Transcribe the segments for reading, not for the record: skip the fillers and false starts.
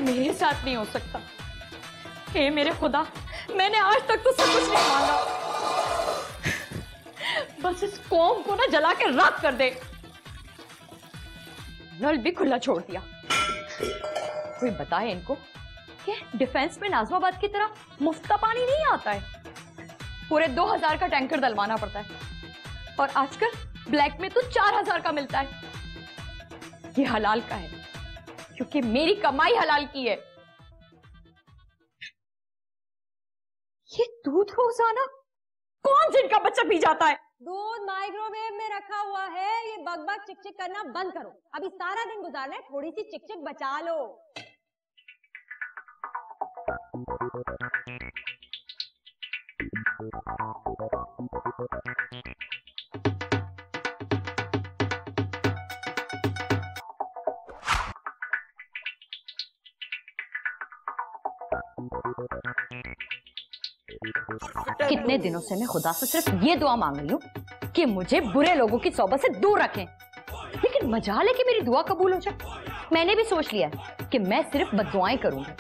मेरे साथ नहीं हो सकता। हे मेरे खुदा, मैंने आज तक तो सब कुछ नहीं मांगा, बस इस कौम को ना जला के राख कर दे। नल भी खुला छोड़ दिया। कोई बताए इनको कि डिफेंस में नाजमाबाद की तरह मुफ्त का पानी नहीं आता है, पूरे 2000 का टैंकर डलवाना पड़ता है, और आजकल ब्लैक में तो 4000 का मिलता है। ये हलाल का है क्योंकि मेरी कमाई हलाल की है। ये दूध रोजाना कौन जिनका बच्चा पी जाता है? दूध माइक्रोवेव में रखा हुआ है, ये बकबक चिकचिक करना बंद करो। अभी सारा दिन गुजारना है, थोड़ी सी चिकचिक बचा लो। कितने दिनों से मैं खुदा से सिर्फ ये दुआ मांग रही हूँ कि मुझे बुरे लोगों की सोबत से दूर रखें, लेकिन मजाल है कि मेरी दुआ कबूल हो जाए। मैंने भी सोच लिया है कि मैं सिर्फ बद्दुआएं करूंगी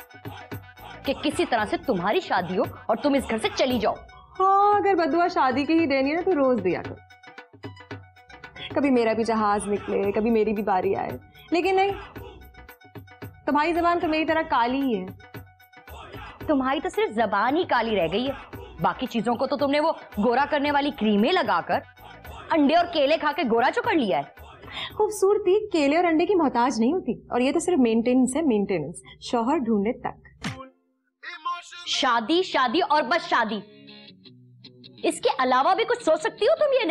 कि किसी तरह से तुम्हारी शादी हो और तुम इस घर से चली जाओ। हाँ, अगर बद्दुआ शादी की ही देनी है ना तो रोज दिया करो। कभी मेरा भी जहाज निकले, कभी मेरी भी बारी आए, लेकिन नहीं, तुम्हारी जबान तो मेरी तरह काली ही है। तुम्हारी तो सिर्फ जबान ही काली रह गई है, बाकी चीजों को तो तुमने वो गोरा करने वाली क्रीमें लगाकर अंडे और केले खा के गोरा जो कर लिया है। खूबसूरती केले और अंडे की मोहताज नहीं होती, और ये तो सिर्फ मेंटेनेंस है, मेंटेनेंस, शौहर ढूंढने तक। शादी शादी और बस शादी, इसके अलावा भी कुछ सोच सकती हो तुम? ये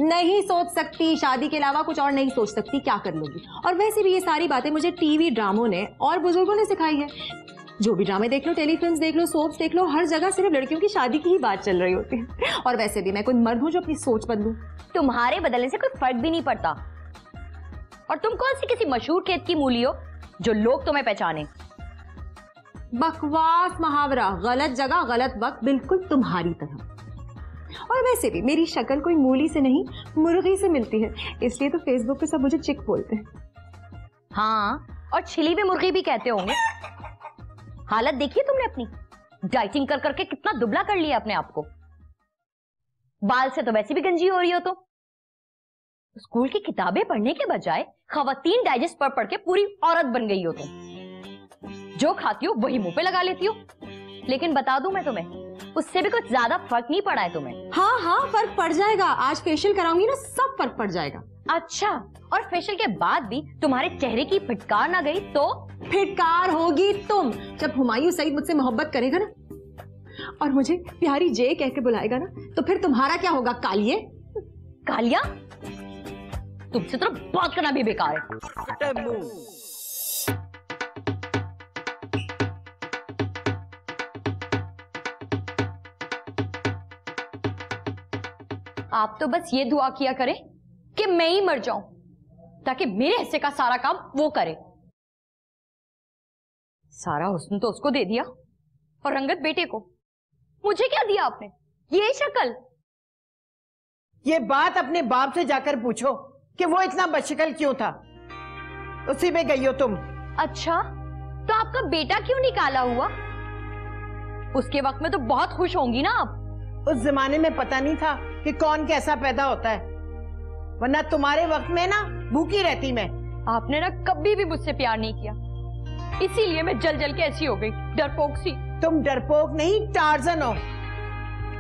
नहीं सोच सकती, शादी के अलावा कुछ और नहीं सोच सकती, क्या कर लोगी? और वैसे भी ये सारी बातें मुझे टीवी ड्रामों ने और बुजुर्गों ने सिखाई है। जो भी ड्रामे देख लो, टेलीफिल्म्स देख लो, सोप्स देख लो, हर जगह सिर्फ लड़कियों की शादी की ही बात चल रही होती है। और वैसे भी मैं कोई मर्द हूं जो अपनी सोच बदलूं? तुम्हारे बदलने से कोई फर्क भी नहीं पड़ता। और तुम कौन सी किसी मशहूर खेत की मूली हो जो लोग तुम्हें पहचाने? बकवास मुहावरा, गलत जगह गलत वक्त, बिल्कुल तुम्हारी तरह। और वैसे भी मेरी शक्ल कोई मूली से नहीं, मुर्गी से मिलती है, इसलिए तो फेसबुक पे सब मुझे चिक बोलते हैं। हाँ, और छिली भी मुर्गी भी कहते होंगे। हालत देखिए तुमने अपनी, डाइटिंग कर करके कितना दुबला कर लिया अपने आप को। बाल से तो वैसे भी गंजी हो रही हो तुम। स्कूल की किताबें पढ़ने के बजाय खवातीन डाइजेस्ट पढ़ पढ़ के पूरी औरत बन गई हो तुम। जो खाती हो वही मुंह पे लगा लेती हो। लेकिन बता दूं मैं तुम्हें, उससे भी कुछ ज्यादा फर्क नहीं पड़ा है तुम्हें। हाँ, फर्क पड़ जाएगा। आज फेशियल कराऊंगी ना, सब फर्क पड़ जाएगा। अच्छा, और फेशियल के बाद भी तुम्हारे चेहरे की फिटकार ना गई तो? फिटकार होगी तुम जब हुमायूं सईद मुझसे मोहब्बत करेगा ना, और मुझे प्यारी जे कह के बुलाएगा ना, तो फिर तुम्हारा क्या होगा कालिए? कालिया? तुमसे तो बात करना भी बेकार है। आप तो बस ये दुआ किया करें कि मैं ही मर जाऊं, ताकि मेरे हिस्से का सारा काम वो करे। सारा हुस्न तो उसको दे दिया और रंगत बेटे को। मुझे क्या दिया आपने? ये शक्ल। ये बात अपने बाप से जाकर पूछो कि वो इतना बदशक्ल क्यों था। उसी में गई हो तुम। अच्छा, तो आपका बेटा क्यों निकाला हुआ? उसके वक्त में तो बहुत खुश होंगी ना आप। उस जमाने में पता नहीं था कि कौन कैसा पैदा होता है, वरना तुम्हारे वक्त में ना भूखी रहती मैं। आपने ना कभी भी मुझसे प्यार नहीं किया, इसीलिए मैं जल जल के ऐसी हो गई, डरपोक सी। तुम डरपोक नहीं, टार्जन हो।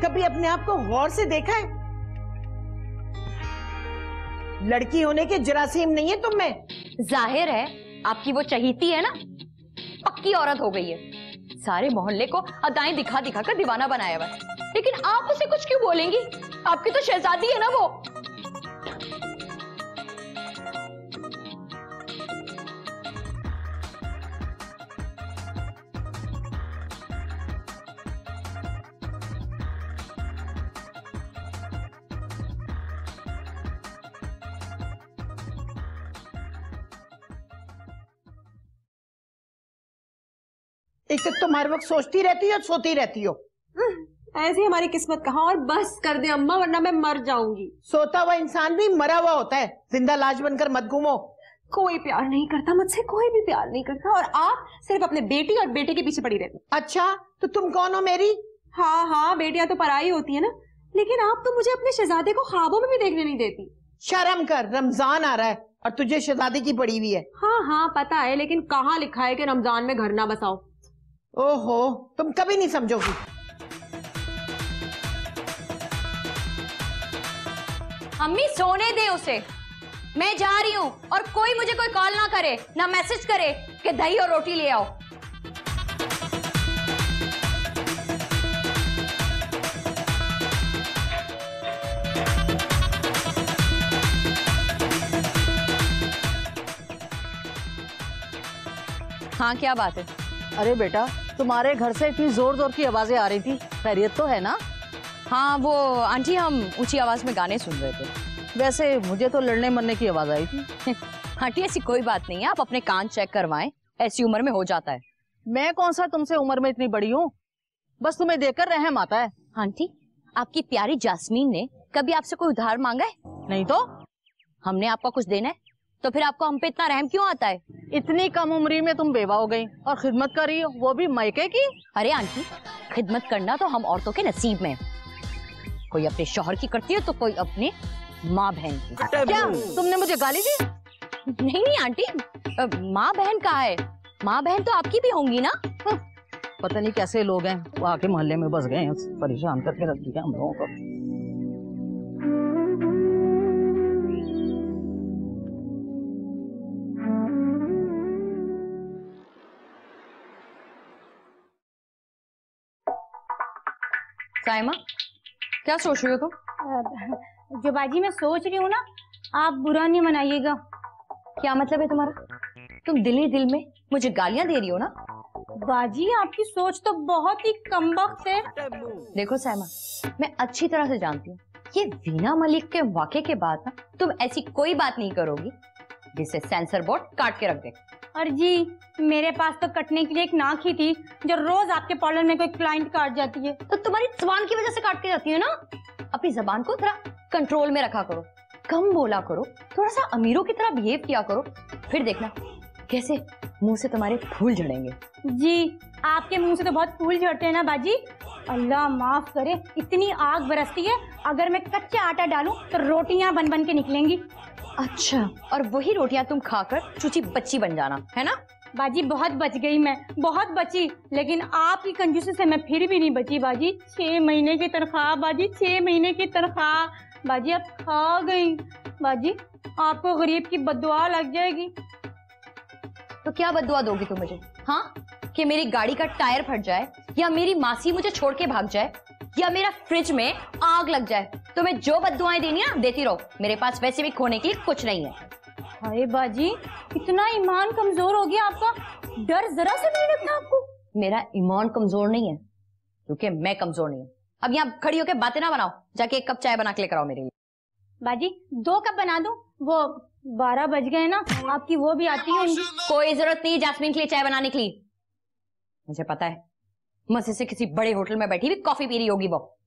कभी अपने आप को गौर से देखा है? लड़की होने के जरासीम नहीं है तुम में। जाहिर है आपकी वो चहीती है ना, पक्की औरत हो गई है। सारे मोहल्ले को अदाएं दिखा दिखा कर दीवाना बनाया हुआ है, लेकिन आप उसे कुछ क्यों बोलेंगी? आपकी तो शहजादी है ना वो। एक तो तुम हर वक्त सोचती रहती हो, सोती रहती हो। ऐसी हमारी किस्मत कहाँ। और बस कर दे अम्मा, वरना मैं मर जाऊंगी। सोता हुआ इंसान भी मरा हुआ होता है, जिंदा लाश बनकर मत घूमो। कोई प्यार नहीं करता मुझसे, कोई भी प्यार नहीं करता, और आप सिर्फ अपने बेटी और बेटे के पीछे पड़ी रहती। अच्छा तो तुम कौन हो मेरी? हाँ हाँ, बेटियां तो पराई होती है ना, लेकिन आप तो मुझे अपने शहजादे को ख्वाबों में भी देखने नहीं देती। शर्म कर, रमजान आ रहा है और तुझे शहजादी की पड़ी हुई है। हाँ हाँ पता है, लेकिन कहाँ लिखा है कि रमजान में घर ना बसाओ। ओहो, तुम कभी नहीं समझोगी। अम्मी सोने दे उसे, मैं जा रही हूँ, और कोई मुझे कोई कॉल ना करे, ना मैसेज करे कि दही और रोटी ले आओ। हाँ क्या बात है? अरे बेटा, तुम्हारे घर से इतनी जोर जोर की आवाजें आ रही थी, खैरियत तो है ना? हाँ वो आंटी, हम ऊंची आवाज में गाने सुन रहे थे। वैसे मुझे तो लड़ने मरने की आवाज आई थी। आंटी ऐसी कोई बात नहीं है, आप अपने कान चेक करवाएं, ऐसी उम्र में हो जाता है। मैं कौन सा तुमसे उम्र में इतनी बड़ी हूँ, बस तुम्हें देखकर रहम आता है। आंटी, आपकी प्यारी जास्मीन ने कभी आपसे कोई उधार मांगा है? नहीं तो हमने आपको कुछ देना है, तो फिर आपको हम पे इतना रहम क्यों आता है? इतनी कम उम्री में तुम बेवा हो गई और खिदमत कर रही हो, वो भी मायके की। अरे आंटी, खिदमत करना तो हम औरतों के नसीब में है। कोई अपने शौहर की करती है तो कोई अपने माँ बहन की। क्या तुमने मुझे गाली दी? नहीं नहीं आंटी, माँ बहन कहाँ है? माँ बहन तो आपकी भी होंगी ना। पता नहीं कैसे लोग हैं, वो आके मोहल्ले में बस गए हैं, परेशान करके रख दिया हम लोगों को। साइमा, क्या सोच रही हो तुम? जो बाजी मैं सोच रही हूँ ना, आप बुरा नहीं मनाइएगा। क्या मतलब है तुम्हारा? तुम दिल ही दिल में मुझे गालियां दे रही हो ना? बाजी आपकी सोच तो बहुत ही कमबख्त है। देखो साइमा, मैं अच्छी तरह से जानती हूँ ये वीना मलिक के वाक़े के बाद ना तुम ऐसी कोई बात नहीं करोगी जिसे सेंसर बोर्ड काट के रख दे। और जी, मेरे पास तो कटने के लिए एक नाक ही थी जो रोज आपके पार्लर में कोई क्लाइंट काट जाती है। तो तुम्हारी जुबान की वजह से काटती रहती है ना। अपनी जबान को थोड़ा कंट्रोल में रखा करो, कम बोला करो, थोड़ा सा अमीरों की तरह बिहेव किया करो, फिर देखना कैसे मुंह से तुम्हारे फूल झड़ेंगे। जी, आपके मुंह से तो बहुत फूल झड़ते हैं ना बाजी। अल्लाह माफ करे, इतनी आग बरसती है, अगर मैं कच्चा आटा डालूं तो रोटियां बन बन के निकलेंगी। अच्छा, और वही रोटियां तुम खाकर चूची बच्ची बन जाना, है ना? बाजी बहुत बच गई, मैं बहुत बची, लेकिन आपकी कंजूसी से मैं फिर भी नहीं बची बाजी। 6 महीने की तनख्वाह बाजी, 6 महीने की तनख्वाह बाजी, अब खा गई बाजी। आपको गरीब की बद्दुआ लग जाएगी। तो क्या बद्दुआ दोगी तुम मुझे? हाँ, कि मेरी गाड़ी का टायर फट जाए, या मेरी मासी मुझे छोड़ के भाग जाए, या मेरा फ्रिज में आग लग जाए? तुम्हें जो बद्दुआएं देनी है देती रहो, मेरे पास वैसे भी खोने के लिए कुछ नहीं है। अरे बाजी, इतना ईमान कमजोर हो गया आपका, डर जरा से नहीं लगता आपको? मेरा ईमान कमजोर नहीं है, क्योंकि मैं कमजोर नहीं हूँ। अब यहाँ खड़ी होकर बातें ना बनाओ, जाके 1 कप चाय बना के लेकर आओ मेरे लिए। बाजी 2 कप बना दूं? वो 12 बज गए ना, आपकी वो भी आती होंगी। कोई जरूरत नहीं जास्मीन के लिए चाय बनाने के लिए। मुझे पता है मजे से किसी बड़े होटल में बैठी हुई कॉफी पी रही होगी वो।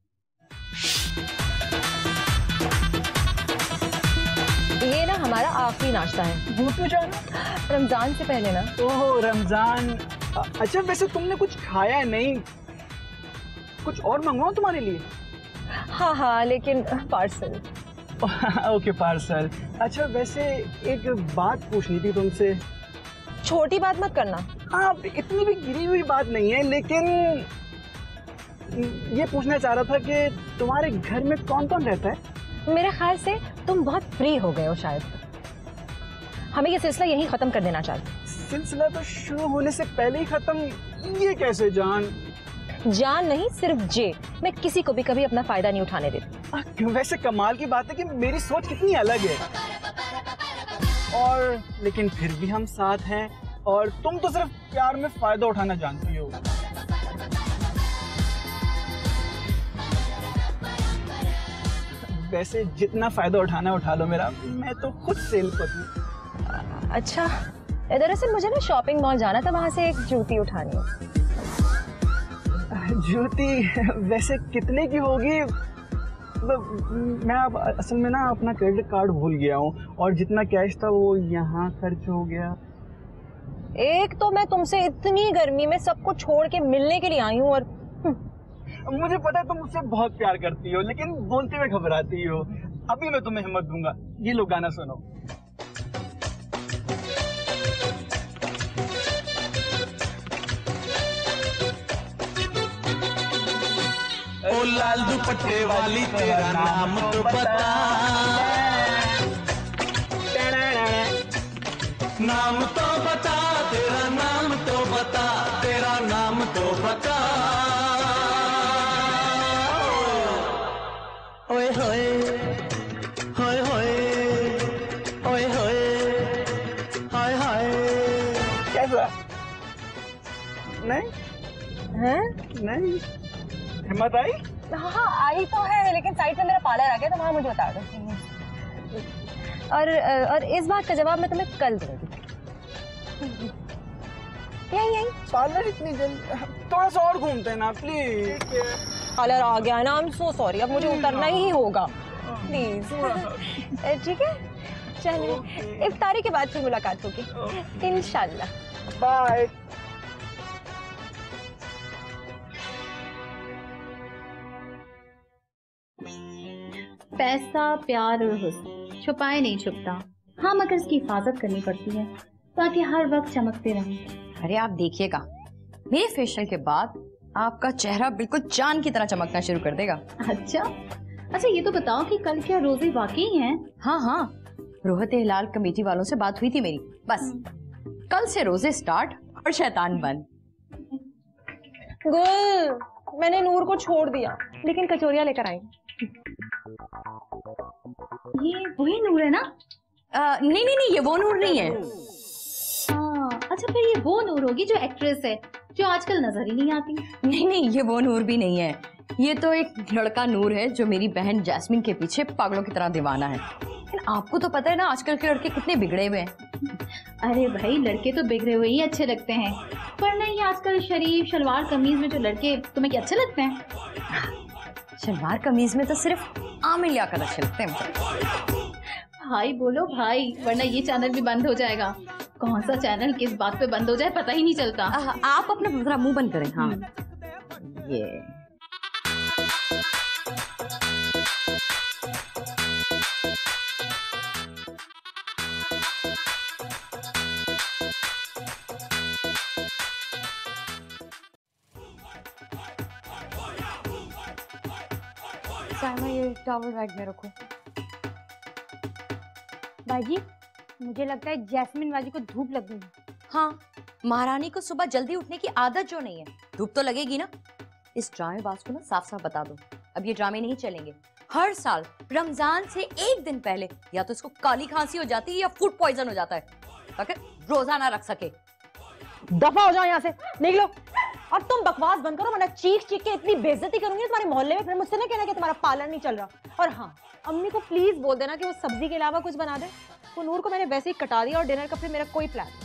ये ना हमारा आखिरी नाश्ता है, भूत में जाना? रमजान से पहले ना। ओह रमजान। अच्छा वैसे तुमने कुछ खाया नहीं, कुछ और मंगवाऊं तुम्हारे लिए? हाँ हाँ, लेकिन पार्सल। Okay parcel. अच्छा वैसे एक बात पूछनी थी तुमसे। छोटी बात मत करना। हाँ, इतनी भी गिरी हुई बात नहीं है, लेकिन ये पूछना चाह रहा था कि तुम्हारे घर में कौन कौन रहता है? मेरे ख्याल से तुम बहुत फ्री हो गए हो शायद, हमें ये सिलसिला यहीं खत्म कर देना चाहिए। सिलसिला तो शुरू होने से पहले ही खत्म, ये कैसे जान? जान नहीं, सिर्फ जे। मैं किसी को भी कभी अपना फायदा नहीं उठाने देती। वैसे कमाल की बात है कि मेरी सोच कितनी अलग है, और लेकिन फिर भी हम साथ हैं, और तुम तो सिर्फ प्यार में फायदा उठाना जानती हो। वैसे जितना फायदा उठाना उठा लो मेरा, मैं तो खुद सेल पर हूँ। अच्छा, दरअसल मुझे ना शॉपिंग मॉल जाना था, वहाँ से एक जूती उठानी है। जूती वैसे कितने की होगी? मैं अब असल में ना अपना क्रेडिट कार्ड भूल गया हूँ और जितना कैश था वो यहाँ खर्च हो गया। एक तो मैं तुमसे इतनी गर्मी में सबको छोड़ के मिलने के लिए आई हूँ और मुझे पता है तुम मुझसे बहुत प्यार करती हो, लेकिन बोलते हुए घबराती हो। अभी मैं तुम्हें हिम्मत दूंगा, ये लो गाना सुनो। ओ लाल दुपट्टे वाली तेरा नाम तो बता, नाम तो बता, तेरा नाम तो बता, तेरा नाम तो बता। ओए होए होए होए ओए होए हाय हाय। कैसा? नहीं हैं? नहीं हिम्मत आई? हाँ आई तो है, लेकिन साइड में मेरा पार्लर आ गया तो वहाँ मुझे बता दो। और इस बात का जवाब मैं तुम्हें कल दूंगी। यही पार्लर इतनी जल्दी? थोड़ा सा और घूमते हैं ना प्लीज। पार्लर आ गया ना, आई एम सो सॉरी, अब मुझे उतरना ही होगा प्लीज। ठीक है चलिए, इफ्तारी के बाद फिर मुलाकात होगी इंशाल्लाह। बाय। पैसा, प्यार और हुस्न छुपाए नहीं छुपता। हाँ, मगर इसकी हिफाजत करनी पड़ती है ताकि हर वक्त चमकते रहें। अरे आप देखिएगा, मेरे फेशियल के बाद आपका चेहरा बिल्कुल चांद की तरह चमकना शुरू कर देगा। अच्छा ये तो बताओ कि कल क्या रोजे वाकई हैं? हाँ, रोहते हिलाल कमेटी वालों से बात हुई थी मेरी। बस कल से रोजे स्टार्ट और शैतान बंद। गुल, मैंने नूर को छोड़ दिया, लेकिन कचौरियाँ लेकर आई। ये वही नूर है ना? नहीं, ये वो नूर नहीं है। अच्छा फिर ये वो नूर होगी जो एक्ट्रेस है, जो आजकल नजर ही नहीं आती। नहीं, ये वो नूर भी नहीं है। ये तो एक लड़का नूर है जो मेरी बहन जैस्मिन के पीछे पागलों की तरह दीवाना है। लेकिन आपको तो पता है ना आजकल के लड़के कितने बिगड़े हुए हैं। अरे भाई, लड़के तो बिगड़े हुए ही अच्छे लगते हैं, पर नहीं आजकल शरीफ शलवार कमीज में जो लड़के तुम्हें क्या अच्छे लगते हैं? शलवार कमीज में तो सिर्फ आमिर लियाकत अच्छे लगते हैं। भाई बोलो भाई, वरना ये चैनल भी बंद हो जाएगा। कौन सा चैनल किस बात पे बंद हो जाए पता ही नहीं चलता। आप अपना मुंह बंद करें। हाँ ये ये टॉवल बैग में रखो। बाजी, मुझे लगता है जैस्मिन बाजी को धूप लग गई। हाँ, महारानी को सुबह जल्दी उठने की आदत जो नहीं है, धूप तो लगेगी ना। इस ड्रामेबाज को ना साफ साफ बता दो, अब ये ड्रामे नहीं चलेंगे। हर साल रमजान से एक दिन पहले या तो इसको काली खांसी हो जाती है या फूड पॉइजन हो जाता है, ताकि रोजा ना रख सके। दफा हो जाओ यहाँ से, निकलो। और तुम बकवास बंद करो, वरना चीख चीख के इतनी बेइज्जती करूंगी तुम्हारे मोहल्ले में। फिर मुझसे ना कहना कि तुम्हारा पार्लर नहीं चल रहा। और हाँ, अम्मी को प्लीज बोल देना कि वो सब्जी के अलावा कुछ बना दे। वो नूर को मैंने वैसे ही कटा दिया और डिनर का फिर मेरा कोई प्लान नहीं।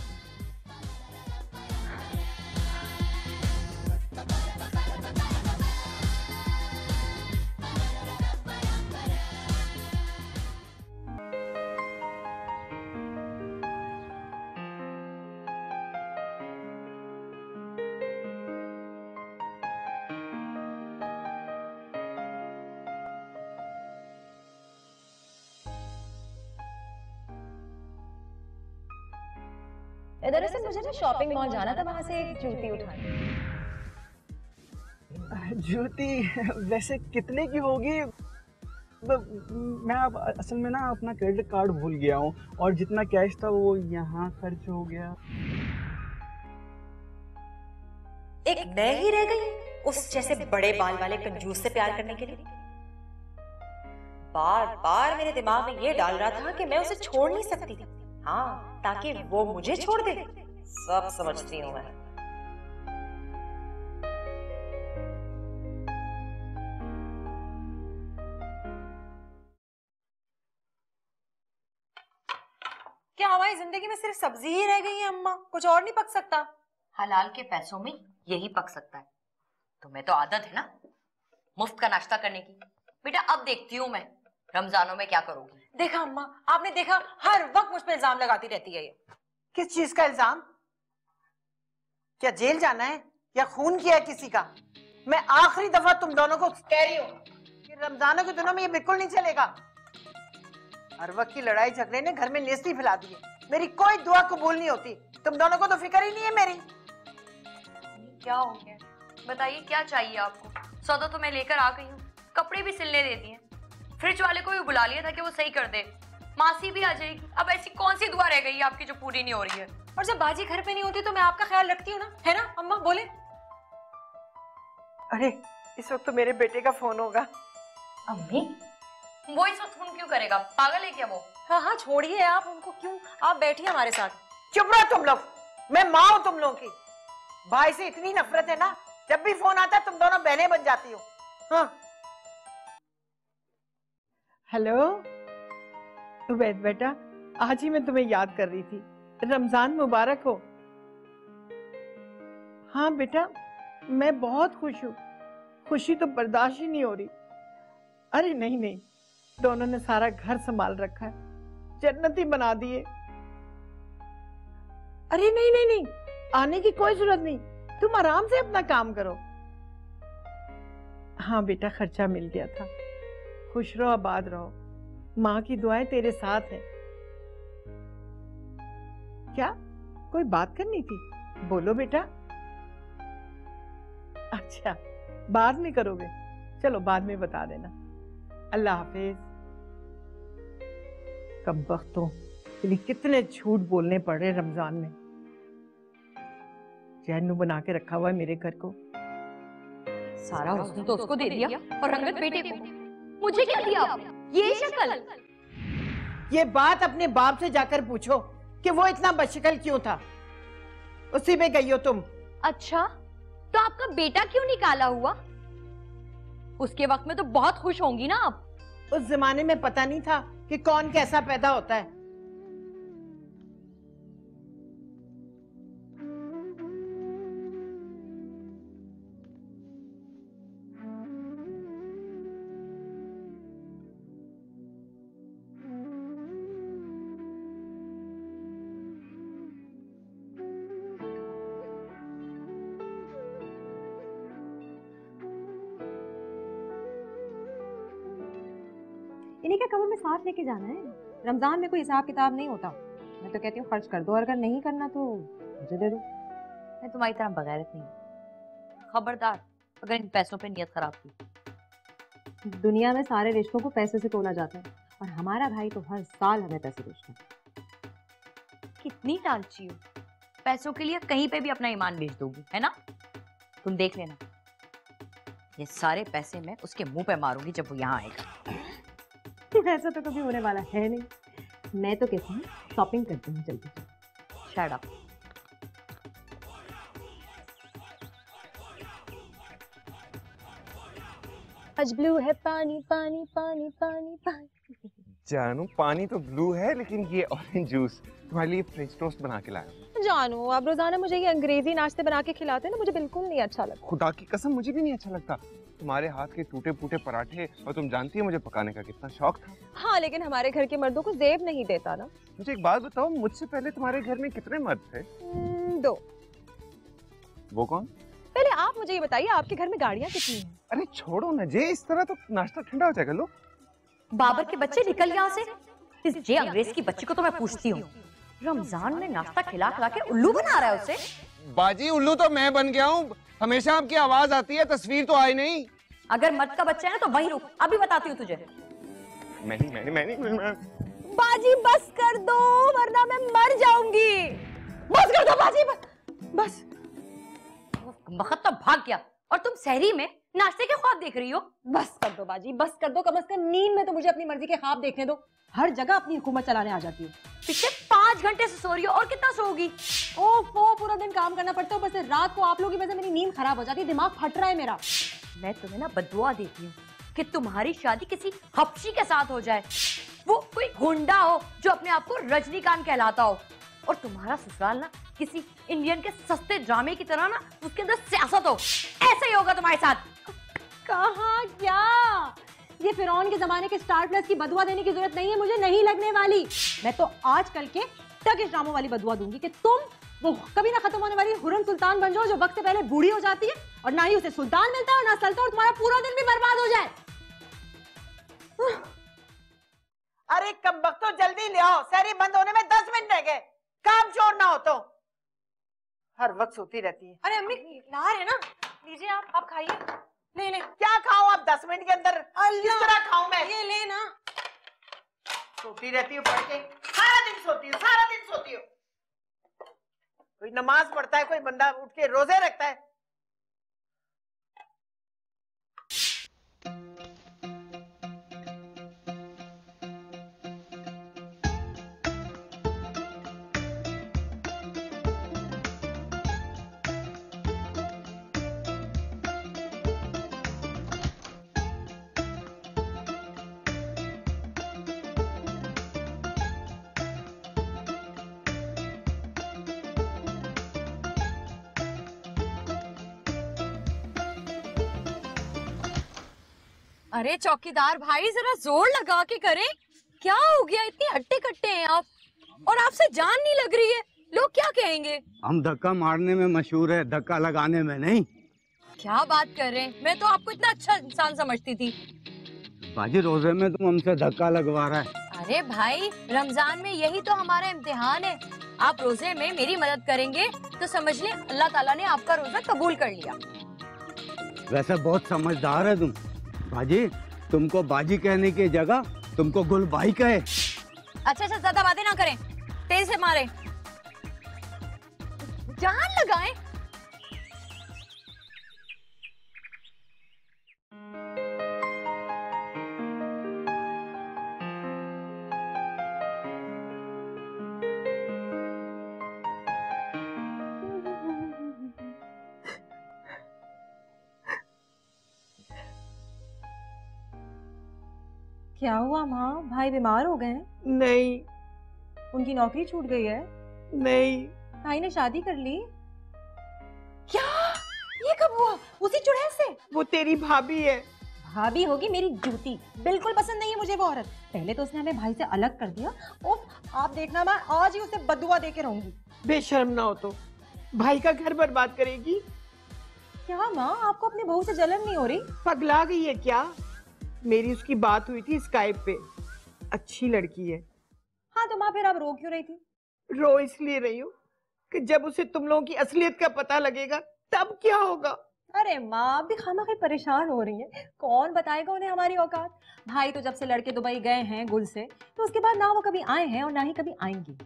दरअसल मुझे ना शॉपिंग मॉल जाना था, वहां से एक जूती उठानी। जूती वैसे कितने की होगी? मैं अब असल में ना अपना क्रेडिट कार्ड भूल गया हूँ और जितना कैश था वो यहाँ खर्च हो गया। एक मैं ही रह गई उस जैसे बड़े बाल वाले कंजूस से प्यार करने के लिए। बार बार मेरे दिमाग में ये डाल रहा था कि मैं उसे छोड़ नहीं सकती थी, हाँ, ताकि वो मुझे छोड़ दे। सब समझती हूँ मैं। क्या हमारी जिंदगी में सिर्फ सब्जी ही रह गई है अम्मा? कुछ और नहीं पक सकता? हलाल के पैसों में यही पक सकता है। तुम्हें तो आदत है ना मुफ्त का नाश्ता करने की। बेटा अब देखती हूँ मैं रमजानों में क्या करोगी। देखा अम्मा, आपने देखा, हर वक्त मुझ पे इल्जाम लगाती रहती है ये। किस चीज का इल्जाम? क्या जेल जाना है या खून किया है किसी का? मैं आखिरी दफा तुम दोनों को कह रही हूँ कि रमजानों के दिनों में ये बिल्कुल नहीं चलेगा। हर वक्त की लड़ाई झगड़े ने घर में नेस्ती फैला दी है। मेरी कोई दुआ कबूल नहीं होती। तुम दोनों को तो फिक्र ही नहीं है मेरी। क्या हो गया बताइए, क्या चाहिए आपको? सौदा तो मैं लेकर आ गई हूँ, कपड़े भी सिलने दे दिए, फ्रिज वाले को भी बुला लिया था कि वो सही कर दे, मासी भी आ जाएगी। अब ऐसी कौन सी दुआ रह गई है आपकी जो पूरी नहीं हो रही है? और जब बाजी घर पे नहीं होती तो मैं आपका ख्याल रखती हूँ ना, है ना अम्मा? बोले। अरे इस वक्त तो मेरे बेटे का फोन होगा। अम्मी वो इस वक्त फोन क्यों करेगा? पागल है क्या वो? हाँ हाँ छोड़िए आप उनको, क्यों, आप बैठिए हमारे साथ। चुप रहो तुम लोग, मैं माँ हूं तुम लोगों की। भाई से इतनी नफरत है ना, जब भी फोन आता है तुम दोनों बहनें बन जाती हो। हाँ हेलो उबैद बेटा, आज ही मैं तुम्हें याद कर रही थी। रमजान मुबारक हो। हाँ बेटा मैं बहुत खुश हूँ, खुशी तो बर्दाश्त ही नहीं हो रही। अरे नहीं नहीं, दोनों ने सारा घर संभाल रखा है, जन्नती बना दिए। अरे नहीं नहीं नहीं, आने की कोई जरूरत नहीं, तुम आराम से अपना काम करो। हाँ बेटा खर्चा मिल गया था। खुश रहो आबाद रहो, माँ की दुआएं तेरे साथ हैं। क्या कोई बात करनी थी? बोलो बेटा। अच्छा बाद में करोगे, चलो बाद में बता देना। अल्लाह हाफिज। कमबख्तों के लिए कितने झूठ बोलने पड़ रहे रमजान में। जहन्नुम बना के रखा हुआ है मेरे घर को। सारा हुस्न तो उसको दे दिया और रंगत बेटे को। मुझे क्या दिया आपने? ये शक्ल। ये बात अपने बाप से जाकर पूछो कि वो इतना बदशक्ल क्यों था। उसी पे गई हो तुम। अच्छा तो आपका बेटा क्यों निकाला हुआ? उसके वक्त में तो बहुत खुश होंगी ना आप। उस जमाने में पता नहीं था कि कौन कैसा पैदा होता है। इन्हीं के कमर में साथ लेके जाना है। रमजान में कोई हिसाब किताब नहीं होता। मैं तो कहती हूँ खर्च कर दो, और अगर नहीं करना तो मुझे दे दो। मैं तुम्हारी तरह बगैरत नहीं। खबरदार अगर इन पैसों पे नियत खराब की। दुनिया में सारे रिश्तों को पैसे से तोला जाता है, और हमारा भाई तो हर साल हमें पैसे भेजता है। कितनी लालची हो, पैसों के लिए कहीं पे भी अपना ईमान बेच दोगी, है ना? तुम देख लेना, ये सारे पैसे मैं उसके मुंह पे मारूंगी जब वो यहाँ आएगा। ऐसा तो कभी होने वाला है नहीं। मैं तो कहती हूँ शॉपिंग करते हैं जल्दी। Shut up. आज ब्लू है पानी पानी पानी पानी पानी। जानू पानी तो ब्लू है, लेकिन ये ऑरेंज जूस तुम्हारे लिए फ्रेंच टोस्ट बना के लाया हूं। जानू आप रोजाना मुझे ये अंग्रेजी नाश्ते बना के खिलाते हैं ना, मुझे बिल्कुल नहीं अच्छा लगता। खुदा की कसम मुझे भी नहीं अच्छा लगता तुम्हारे हाथ के टूटे फूटे पराठे, और तुम जानती है मुझे पकाने का कितना शौक था। हाँ लेकिन हमारे घर के मर्दों को जेब नहीं देता ना। मुझे एक बात बताओ, मुझसे पहले तुम्हारे घर में कितने मर्द थे? 2। वो कौन? पहले आप मुझे ये बताइए आपके घर में गाड़ियाँ कितनी हैं? अरे छोड़ो ना जे, इस तरह तो नाश्ता ठंडा हो जाएगा। लो बाबर के बच्चे निकल यहाँ से। इस जे अंग्रेज की बच्ची को तो मैं पूछती हूँ, रमजान में नाश्ता खिला खिला के उल्लू बना रहा है उसे। बाजी उल्लू तो मैं बन गया हूँ, हमेशा आपकी आवाज आती है, तस्वीर तो आई नहीं। अगर मर्द का बच्चा है ना तो वहीं रुक, अभी बताती हूँ तुझे। मैं बाजी बस कर दो वरना मैं मर जाऊंगी। बस कर दो बाजी, बस। वक्त तो भाग गया और तुम सहरी में नाश्ते के ख्वाब देख रही हो। बस कर दो बाजी, बस कर दो। कम से कम नींद में तो मुझे अपनी मर्जी के ख्वाब देखने दो। हर जगह अपनी हुकूमत चलाने आ जाती हो। पिछले 5 घंटे से सो रही हो और कितना सोओगी? ओफो पूरा दिन काम करना पड़ता है, बस रात को आप लोगों की वजह से मेरी नींद खराब हो जाती है, दिमाग फट रहा है मेरा। मैं तुम्हें ना बद्दुआ देती हूँ कि तुम्हारी शादी किसी हबशी के साथ हो जाए, वो कोई गुंडा हो जो अपने आप को रजनीकांत कहलाता हो, और तुम्हारा ससुराल ना किसी इंडियन के सस्ते ड्रामे की तरह ना उसके अंदर सियासत हो। ऐसा ही होगा तुम्हारे साथ। कहाँ क्या? ये फिरौन के जमाने के स्टार प्लस की बदुआ देने की जरूरत नहीं है, मुझे नहीं लगने वाली। मैं तो आजकल के टर्किश ड्रामों वाली बदुआ दूंगी कि तुम वो कभी ना खत्म होने वाली हुर्रम सुल्तान बन जाओ जो वक्त से पहले बूढ़ी हो जाती है और ना ही उसे सुल्तान मिलता है और ना सल्तान, और तुम्हारा पूरा दिन भी बर्बाद हो जाए। अरे कमबख्तो जल्दी ले आओ, सहरी बंद होने में 10 मिनट रह गए, काम चोर ना हो तो। हर वक्त सोती रहती है। अरे अम्मी ला रहे ना, लीजिए आप खाइए। ले ले। क्या खाऊं आप 10 मिनट के अंदर? किस तरह खाऊं मैं? ये ले ना। सोती रहती हूँ पढ़ के, सारा दिन सोती हूँ, सारा दिन सोती हूँ। कोई नमाज पढ़ता है, कोई बंदा उठ के रोजे रखता है। अरे चौकीदार भाई जरा जोर लगा के करें, क्या हो गया? इतनी हट्टे कट्टे हैं आप, और आपसे जान नहीं लग रही है, लोग क्या कहेंगे? हम धक्का मारने में मशहूर है, धक्का लगाने में नहीं। क्या बात कर रहे हैं? मैं तो आपको इतना अच्छा इंसान समझती थी। बाजी रोजे में तुम हमसे धक्का लगवा रहा है। अरे भाई रमजान में यही तो हमारा इम्तिहान है। आप रोजे में मेरी मदद करेंगे तो समझ लें अल्लाह ताला ने आपका रोजा कबूल कर लिया। वैसे बहुत समझदार है तुम बाजी, तुमको बाजी कहने की जगह तुमको गुल भाई कहे। अच्छा ज्यादा बातें ना करें, तेज से मारे, जान लगाएं। क्या हुआ माँ, भाई बीमार हो गए हैं? नहीं। उनकी नौकरी छूट गई है? नहीं। भाई ने शादी कर ली? क्या? ये कब हुआ? उसी चुड़ैल से? वो तेरी भाभी है। भाभी होगी मेरी जूती, बिल्कुल पसंद नहीं है मुझे वो औरत। पहले तो उसने हमें भाई से अलग कर दिया, उफ, आप देखना मैं आज ही उसे बदुआ दे के रहूंगी। बेशर्म ना हो तो भाई का घर बर्बाद करेगी। क्या माँ, आपको अपनी बहू से जलन नहीं हो रही? पगला गई है क्या? मेरी उसकी बात हुई थी स्काइप पे, अच्छी लड़की है। हाँ तो माँ फिर आप रो क्यों रही थी? रो इसलिए रही हूँ कि जब उसे तुम लोगों की असलियत का पता लगेगा तब क्या होगा। अरे माँ आप भी खामखा परेशान हो रही हैं, कौन बताएगा उन्हें हमारी औकात। भाई तो जब से लड़के दुबई गए हैं गुल से, तो उसके बाद ना वो कभी आए हैं और ना ही कभी आएंगे।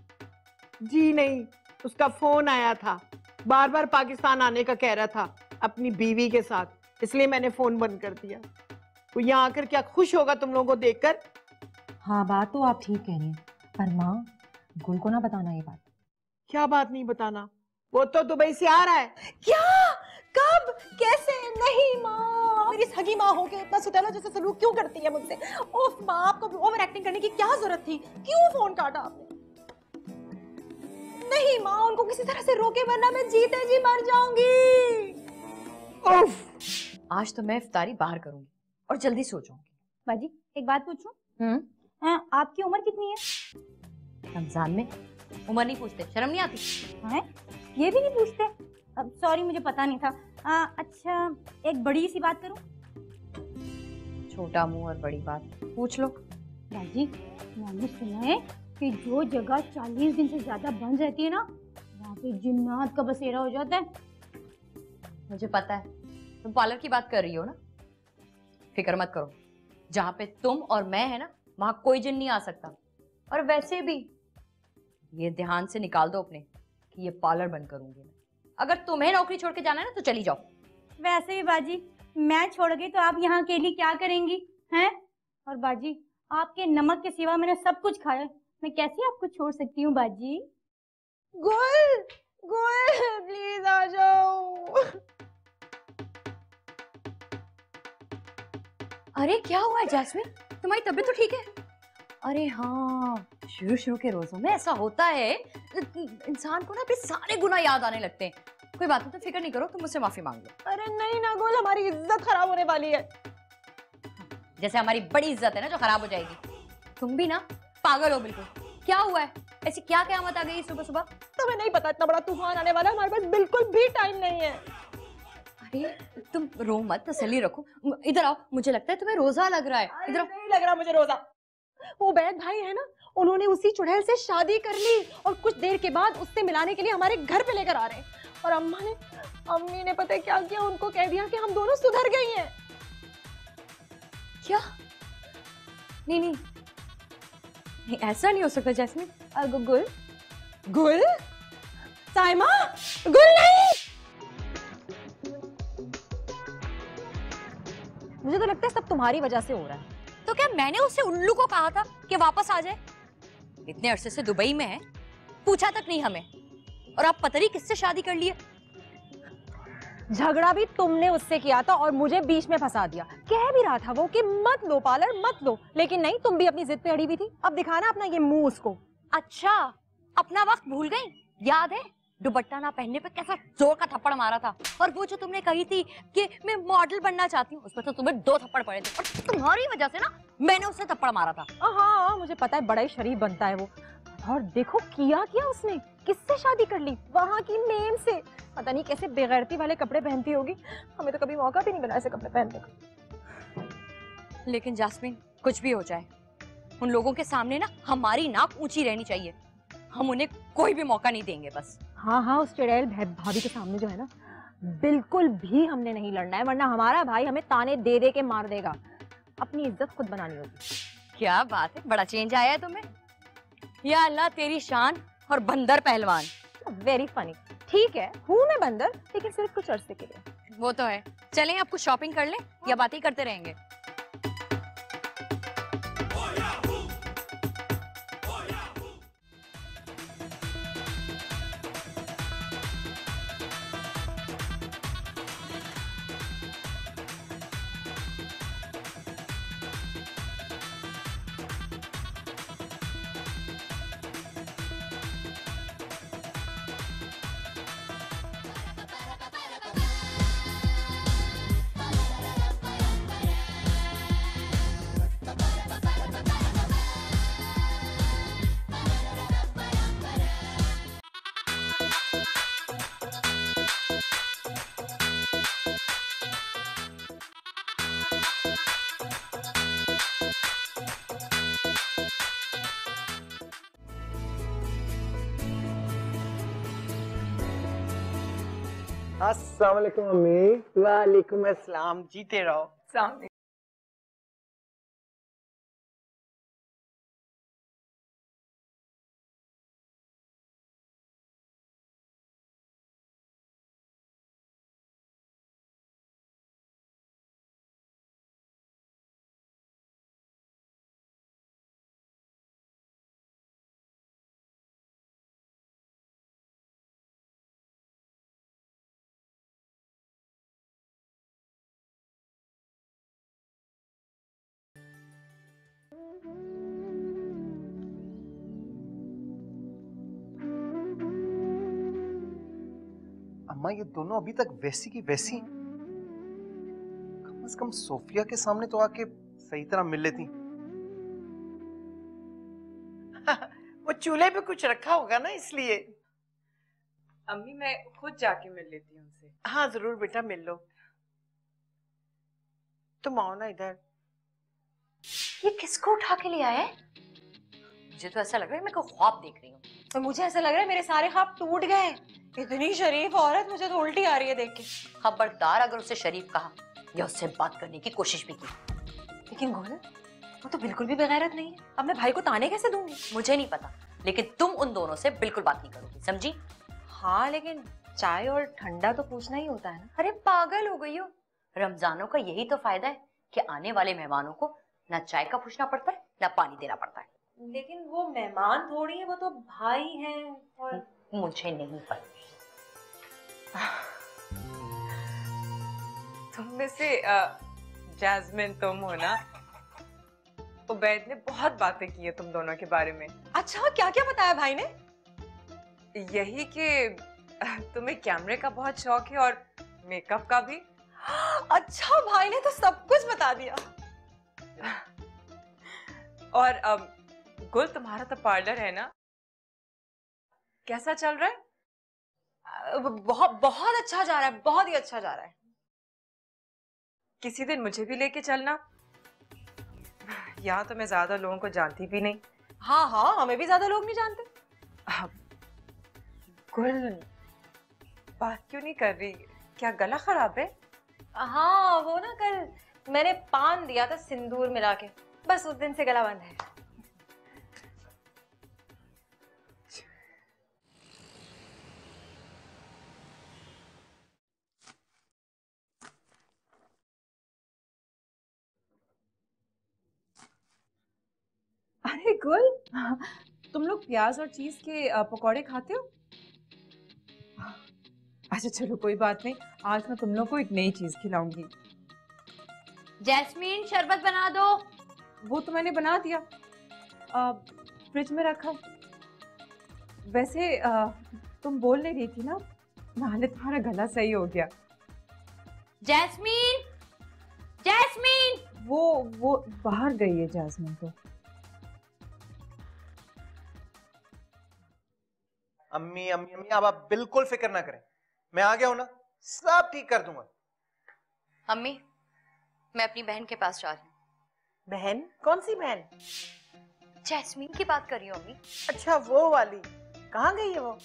जी नहीं, उसका फोन आया था, बार बार पाकिस्तान आने का कह रहा था अपनी बीवी के साथ, इसलिए मैंने फोन बंद कर दिया। वो यहाँ आकर क्या खुश होगा तुम लोगों को देखकर। हाँ बात तो आप ठीक कह रही हैं, पर माँ गुल को ना बताना ये बात। क्या बात नहीं बताना? वो तो दुबई से आ रहा है। क्या? कब? कैसे? नहीं माँ, मेरी सगी माँ होके इतना सुतेला जैसे सलूक क्यों करती है मुझसे? उफ माँ, आपको ओवर एक्टिंग करने की क्या जरूरत थी? क्यों फोन काटा आपने? नहीं माँ, उनको किसी तरह से रोके वरना मैं जीते जी मर जाऊंगी। उफ, आज तो मैं इफ्तारी बाहर करूंगी और जल्दी सो जाऊंगी। बाजी एक बात पूछूं? आपकी उम्र कितनी है? रमजान में उम्र नहीं पूछते, शर्म नहीं आती? है? ये भी नहीं पूछते? अब सॉरी मुझे पता नहीं था। अच्छा एक बड़ी सी बात करूं? छोटा मुंह और बड़ी बात, पूछ लो। बाजी मैंने सुना है कि जो जगह 40 दिन से ज्यादा बंद रहती है ना, वहाँ पे जिन्नात का बसेरा हो जाता है। मुझे पता है, तुम पार्लर की बात कर रही हो ना? फिक्र मत करो, जहाँ पे तुम और मैं है ना, वहां कोई जिन नहीं आ सकता। और वैसे भी ये ध्यान से निकाल दो अपने कि ये पार्लर बंद करूंगी मैं। अगर तुम्हें नौकरी छोड़ के जाना है ना तो चली जाओ। वैसे भी बाजी मैं छोड़ गई तो आप यहाँ अकेली क्या करेंगी हैं? और बाजी आपके नमक के सिवा मैंने सब कुछ खाया, मैं कैसे आपको छोड़ सकती हूँ बाजी? गुल, गुल प्लीज आ जाओ। अरे क्या हुआ है जैस्मिन, तुम्हारी तबीयत तो ठीक है? अरे हाँ, शुरू के रोजों में ऐसा होता है, इंसान को ना अपने सारे गुनाह याद आने लगते हैं। कोई बात नहीं, तो फिक्र नहीं करो, तुम मुझसे माफी मांग लो। अरे नहीं ना गुल, हमारी इज्जत खराब होने वाली है। जैसे हमारी बड़ी इज्जत है ना जो खराब हो जाएगी। तुम भी ना पागल हो बिल्कुल। क्या हुआ है? ऐसी क्या क़यामत आ गई सुबह सुबह? तुम्हें नहीं पता इतना बड़ा तूफान आने वाला है, हमारे पास बिल्कुल भी टाइम नहीं है। अरे तुम रो मत, तसल्ली रखो। इधर आओ, मुझे लगता है तुम्हें रोजा लग रहा है। इधर आओ। नहीं लग रहा मुझे रोजा। वो बैद भाई है ना, उन्होंने उसी चुड़ैल से शादी कर ली और कुछ देर के बाद उससे मिलाने के लिए हमारे घर पे लेकर आ रहे हैं। और अम्मी ने पता है क्या किया, उनको कह दिया कि हम दोनों सुधर गई हैं। क्या? नहीं नहीं नहीं, ऐसा नहीं हो सकता जैस्मीन। गुल गुल साइमा, गुल नहीं। मुझे तो लगता है सब तुम्हारी वजह से हो रहा है। तो क्या मैंने उससे उल्लू को कहा था कि वापस आ जाए? इतने अरसे से दुबई में है, पूछा तक नहीं हमें। और आप पता नहीं किससे शादी कर लिए। झगड़ा भी तुमने उससे किया था और मुझे बीच में फंसा दिया। कह भी रहा था वो कि मत लो पार्लर मत लो, लेकिन नहीं, तुम भी अपनी जिद पे अड़ी हुई थी। अब दिखाना अपना ये मुंह उसको। अच्छा, अपना वक्त भूल गई? याद है दुपट्टा ना पहनने पे कैसा जोर का थप्पड़ मारा था? और वो जो तुमने कही थी कि मैं मॉडल बनना चाहती हूँ, उस पर तो तुम्हें 2 थप्पड़ पड़े थे। और तुम्हारी वजह से ना मैंने उससे थप्पड़ मारा था। हाँ मुझे पता है, बड़ा ही शरीफ बनता है वो। और देखो किया क्या उसने, किससे शादी कर ली? वहाँ की मेम से। पता नहीं कैसे बेगैरती वाले कपड़े पहनती होगी, हमें तो कभी मौका भी नहीं मिला ऐसे कपड़े पहनने का। लेकिन जास्मीन, कुछ भी हो जाए, उन लोगों के सामने ना हमारी नाक ऊंची रहनी चाहिए। हम उन्हें कोई भी मौका नहीं देंगे बस। हाँ उस चुड़ैल भाभी के सामने जो है ना, बिल्कुल भी हमने नहीं लड़ना है, वरना हमारा भाई हमें ताने दे दे के मार देगा। अपनी इज्जत खुद बनानी होगी। क्या बात है, बड़ा चेंज आया है तुम्हें। या अल्लाह तेरी शान और बंदर पहलवान। Very funny. ठीक है, हूँ मैं बंदर, लेकिन सिर्फ कुछ अरसे के लिए। वो तो है। चलें अब कुछ शॉपिंग कर लें या बातें करते रहेंगे? अस्सलाम वालेकुम अम्मी। वालेकुम अस्सलाम, जीते रहो। अम्मा ये दोनों अभी तक वैसी की वैसी, कम से कम सोफिया के सामने तो आके सही तरह मिल लेती। वो चूल्हे पे कुछ रखा होगा ना, इसलिए। अम्मी मैं खुद जाके मिल लेती हूँ उनसे। हाँ जरूर बेटा, मिल लो। तुम आओ ना इधर। ये किसको उठा के ले आया है? मुझे तो ऐसा लग रहा है मैं कोई ख्वाब देख रही हूँ। तो मुझे ऐसा लग रहा है मेरे सारे ख्वाब टूट गए। इतनी शरीफ औरत, मुझे तो उल्टी आ रही है देख के। खबरदार अगर उसे शरीफ कहा या उससे बात करने की कोशिश भी की। लेकिन गोल, वो तो बिल्कुल भी बेगैरत नहीं है। अब मैं भाई को ताने कैसे दूंगी? मुझे नहीं पता, लेकिन तुम उन दोनों से बिल्कुल बात नहीं करोगी, समझी? हाँ लेकिन चाय और ठंडा तो पूछना ही होता है ना। अरे पागल हो गई हो? रमजानों का यही तो फायदा है कि आने वाले मेहमानों को ना चाय का पूछना पड़ता है ना पानी देना पड़ता है। लेकिन वो मेहमान थोड़ी है, वो तो भाई हैं। और मुझे नहीं पता। तुम में से जैस्मिन तुम हो ना? उबैद ने बहुत बातें की है तुम दोनों के बारे में। अच्छा, क्या क्या बताया भाई ने? यही कि तुम्हें कैमरे का बहुत शौक है और मेकअप का भी। अच्छा, भाई ने तो सब कुछ बता दिया। और गुल, तुम्हारा तो पार्लर है ना, कैसा चल रहा है? बहुत बहुत अच्छा जा रहा है, बहुत ही अच्छा जा रहा है। किसी दिन मुझे भी लेके चलना। यहाँ तो मैं ज्यादा लोगों को जानती भी नहीं। हाँ हाँ, हमें भी ज्यादा लोग नहीं जानते। गुल, बात क्यों नहीं कर रही? क्या गला खराब है? हाँ, वो ना कल मैंने पान दिया था सिंदूर मिला के, बस उस दिन से गला बंद है। अरे गुल, तुम लोग प्याज और चीज के पकौड़े खाते हो? अच्छा चलो कोई बात नहीं, आज मैं तुम लोग को एक नई चीज खिलाऊंगी। जैस्मीन, शरबत बना दो। वो तो मैंने बना दिया, फ्रिज में रखा। वैसे तुम बोल नहीं रही थी ना, नाले तुम्हारा गला सही हो गया। Jasmine, jasmine. वो बाहर गई है जैस्मीन तो। अम्मी अम्मी अम्मी, अब आप बिल्कुल फिक्र ना करें, मैं आ गया हूं ना, सब ठीक कर दूंगा। अम्मी, मैं अपनी बहन के पास जा रही हूँ। बहन? कौन सी बहन? जैस्मीन की बात कर रही हूँ अम्मी। अच्छा, वो वाली। कहाँ गई है वो?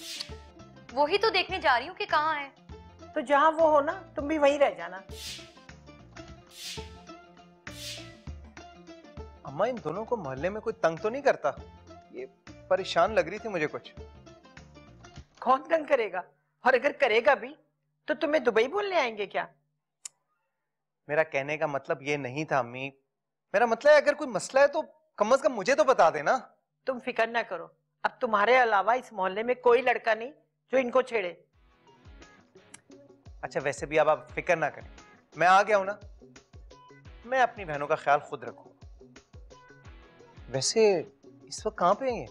वही तो देखने जा रही हूँ कि कहाँ है। तो जहाँ वो हो ना, तुम भी वहीं रह जाना। अम्मा, इन दोनों को मोहल्ले में कोई तंग तो नहीं करता? ये परेशान लग रही थी मुझे कुछ। कौन तंग करेगा? और अगर करेगा भी तो तुम्हें दुबई बोलने आएंगे क्या? मेरा कहने का मतलब ये नहीं था अम्मी। मेरा मतलब है अगर कोई मसला है तो कम से कम मुझे तो बता देना। तुम फिक्र ना करो, अब तुम्हारे अलावा इस मोहल्ले में कोई लड़का नहीं जो इनको छेड़े। अच्छा, वैसे भी अब आप फिक्र ना करें, मैं आ गया हूं ना, मैं अपनी बहनों का ख्याल खुद रखूंगा। वैसे इस वक्त कहां पे हैं ये?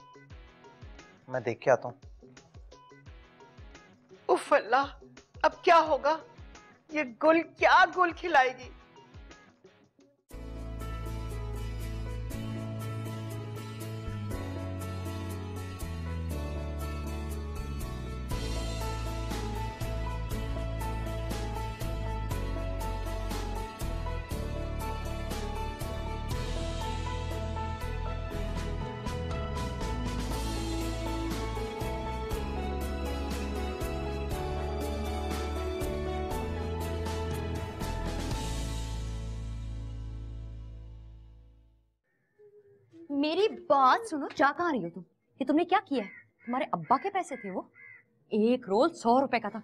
मैं देख के आता हूं। उफ अल्लाह, अब क्या होगा? ये गुल क्या गुल खिलाएगी? मेरी बात सुनो, जा कहाँ रही हो तुम? ये तुमने क्या किया है? तुम्हारे अब्बा के पैसे थे वो, एक रोल 100 रुपए का था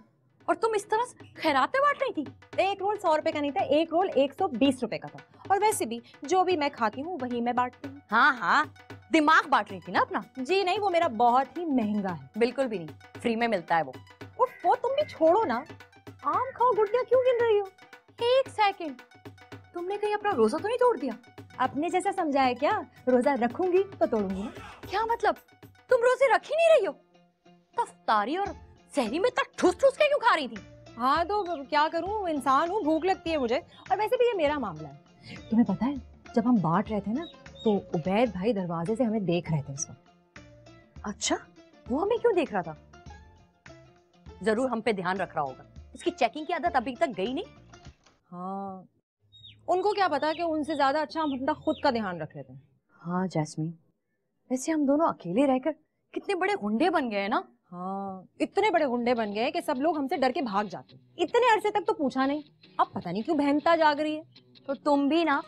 और तुम इस तरह से खैरातें बांट रही थी। एक रोल 100 रुपए का नहीं था, एक रोल 120 रुपए का था। और वैसे भी जो भी मैं खाती हूँ वही मैं बांटती हूँ। हाँ हाँ, दिमाग बांट रही थी ना अपना। जी नहीं, वो मेरा बहुत ही महंगा है। बिल्कुल भी नहीं, फ्री में मिलता है वो। वो तुम भी छोड़ो ना, आम खाओ, गुटियां क्यों गिन रही हो? एक सेकंड, तुमने कहीं अपना रोजा तो नहीं तोड़ दिया? अपने जैसा समझा है क्या? रोजा रखूंगी तो तोड़ूंगी ना। क्या मतलब, तुम रोजे रख ही नहीं रही हो? तफ्तारी और सहरी में तक ठूस ठूस के क्यों खा रही थी? हाँ तो क्या करूं, इंसान हूँ, भूख लगती है मुझे। और वैसे भी ये मेरा मामला है। तुम्हें पता है, जब हम बांट रहे थे ना तो उबैद भाई दरवाजे से हमें देख रहे थे इस वक्त। अच्छा, वो हमें क्यों देख रहा था? जरूर हम पे ध्यान रख रहा होगा। इसकी चेकिंग की आदत अभी तक गई नहीं। हाँ, उनको क्या पता कि उनसे ज्यादा अच्छा हम अपना खुद का ध्यान रख लेते हैं। हाँ जैस्मीन, वैसे हम दोनों अकेले रहकर कितने बड़े गुंडे बन गए ना। हाँ, इतने बड़े गुंडे बन गए कि सब लोग हमसे डर के भाग जाते। इतने अरसे तक तो पूछा नहीं, अब पता नहीं क्यों बहनता जाग रही है। तो तुम भी ना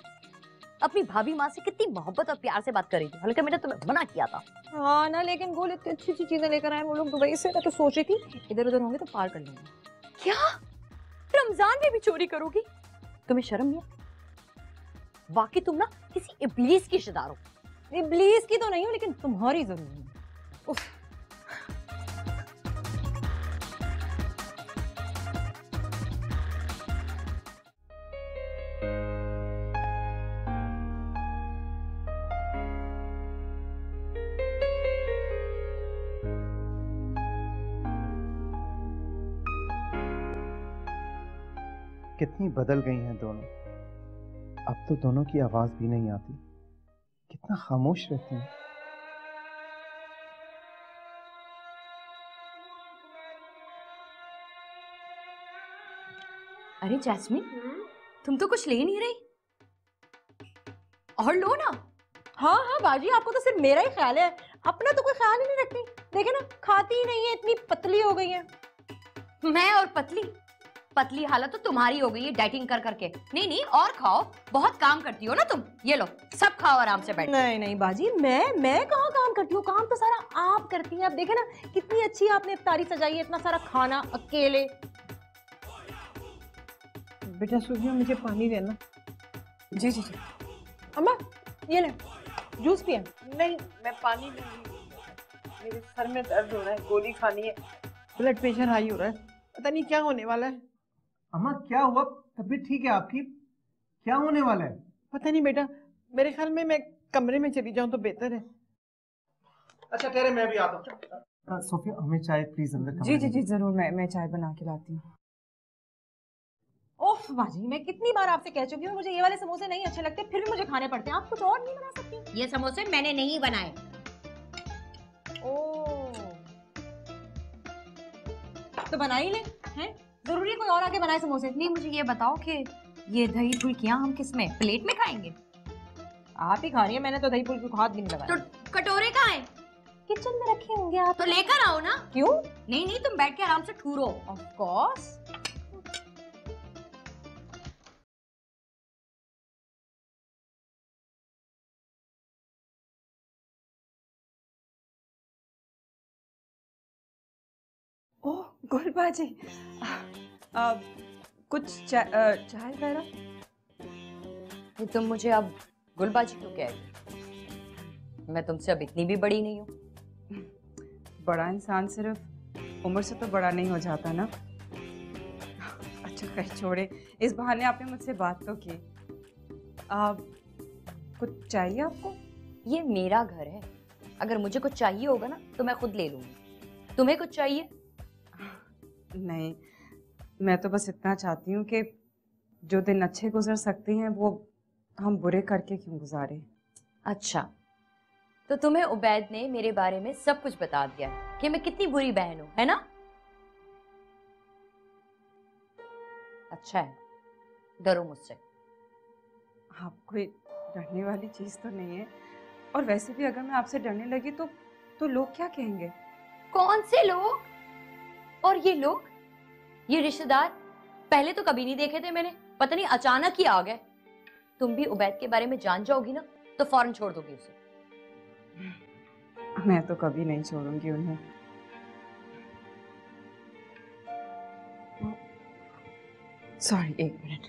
अपनी भाभी माँ से कितनी मोहब्बत और प्यार से बात कर रही थी, हालांकि मैंने तुम्हें मना किया था। हाँ ना, लेकिन गोल इतनी अच्छी अच्छी चीजें लेकर आए वो लोग दुबई से, तो सोच रही थी इधर उधर होंगे तो पार कर लेंगे। क्या रमजान में भी चोरी करोगी? तुम्हें शर्म नहीं? वाकई तुम ना किसी इब्लीस की रिश्तेदार हो। इब्लीस की तो नहीं हो, लेकिन तुम्हारी जरूर है। उफ। कितनी बदल गई हैं दोनों। अब तो दोनों की आवाज भी नहीं आती। कितना खामोश रहती है। अरे जैस्मीन, तुम तो कुछ ले नहीं रही, और लो ना। हाँ हाँ बाजी, आपको तो सिर्फ मेरा ही ख्याल है, अपना तो कोई ख्याल ही नहीं रखती। देखे ना, खाती ही नहीं है, इतनी पतली हो गई है। मैं और पतली? पतली हालत तो तुम्हारी हो गई है डाइटिंग कर करके। नहीं नहीं, और खाओ, बहुत काम करती हो ना तुम। ये लो, सब खाओ आराम से बैठ। नहीं नहीं बाजी, मैं कहाँ काम करती हूँ, काम तो सारा आप करती हैं। आप देखे ना कितनी अच्छी आपने इफ्तारी सजाई है, इतना सारा खाना अकेले। बेटा सूफिया, मुझे पानी देना। जी जी जी। अम्मा ये ले, जूस पिए। नहीं, मैं पानी नहीं, मेरे सर में दर्द हो रहा है, गोली खानी है। ब्लड प्रेशर हाई हो रहा है, पता नहीं क्या होने वाला है। अम्मा क्या हुआ? तबीयत ठीक है आपकी? क्या होने वाला है? पता नहीं बेटा, मेरे ख्याल में मैं कमरे में चली जाऊं तो बेहतर है। अच्छा ठहरे, मैं भी आता हूँ। सोफिया हमें चाय प्लीज अंदर। जी जी जी जरूर, मैं चाय बना के लाती हूँ। ओफ बाजी, मैं कितनी बार आपसे कह चुकी हूँ मुझे ये वाले समोसे नहीं अच्छे लगते, फिर भी मुझे खाने पड़ते हैं। आप कुछ और नहीं बना सकती? ये समोसे मैंने नहीं बनाए। ओह, तो बना ही ले। हैं? जरूरी है कोई और आके बनाए समोसे? नहीं, मुझे ये बताओ कि ये दही फुल्कियां हम किस में, प्लेट में खाएंगे? आप ही खा रही है, मैंने तो दही फुल्की को हाथ भी नहीं लगाया। तो कटोरे कहाँ हैं? किचन में रखे होंगे आप। तो लेकर आओ ना। क्यों? नहीं नहीं, तुम बैठ के आराम से ठूरो। Of course. ओह गुलबाजी, कुछ चाय वगैरह? ये तुम मुझे अब गुलबाजी क्यों कह रही? मैं तुमसे अब इतनी भी बड़ी नहीं हूँ। बड़ा इंसान सिर्फ उम्र से तो बड़ा नहीं हो जाता ना। अच्छा खैर छोड़े, इस बहाने आपने मुझसे बात तो की। कुछ चाहिए आपको? ये मेरा घर है, अगर मुझे कुछ चाहिए होगा ना तो मैं खुद ले लूंगी। तुम्हें कुछ चाहिए? नहीं, मैं तो बस इतना चाहती हूँ कि जो दिन अच्छे गुजर सकते हैं वो हम बुरे करके क्यों गुजारे। अच्छा, तो तुम्हें उबैद ने मेरे बारे में सब कुछ बता दिया है कि मैं कितनी बुरी बहन हूं, है ना? अच्छा है, डरो मुझसे। आप कोई डरने वाली चीज तो नहीं है, और वैसे भी अगर मैं आपसे डरने लगी तो लोग क्या कहेंगे? कौन से लोग? और ये लोग, ये रिश्तेदार पहले तो कभी नहीं देखे थे मैंने, पता नहीं अचानक ही आ गए। तुम भी उबैद के बारे में जान जाओगी ना तो फौरन छोड़ दोगी उसे। मैं तो कभी नहीं छोड़ूंगी उन्हें। सॉरी, एक मिनट।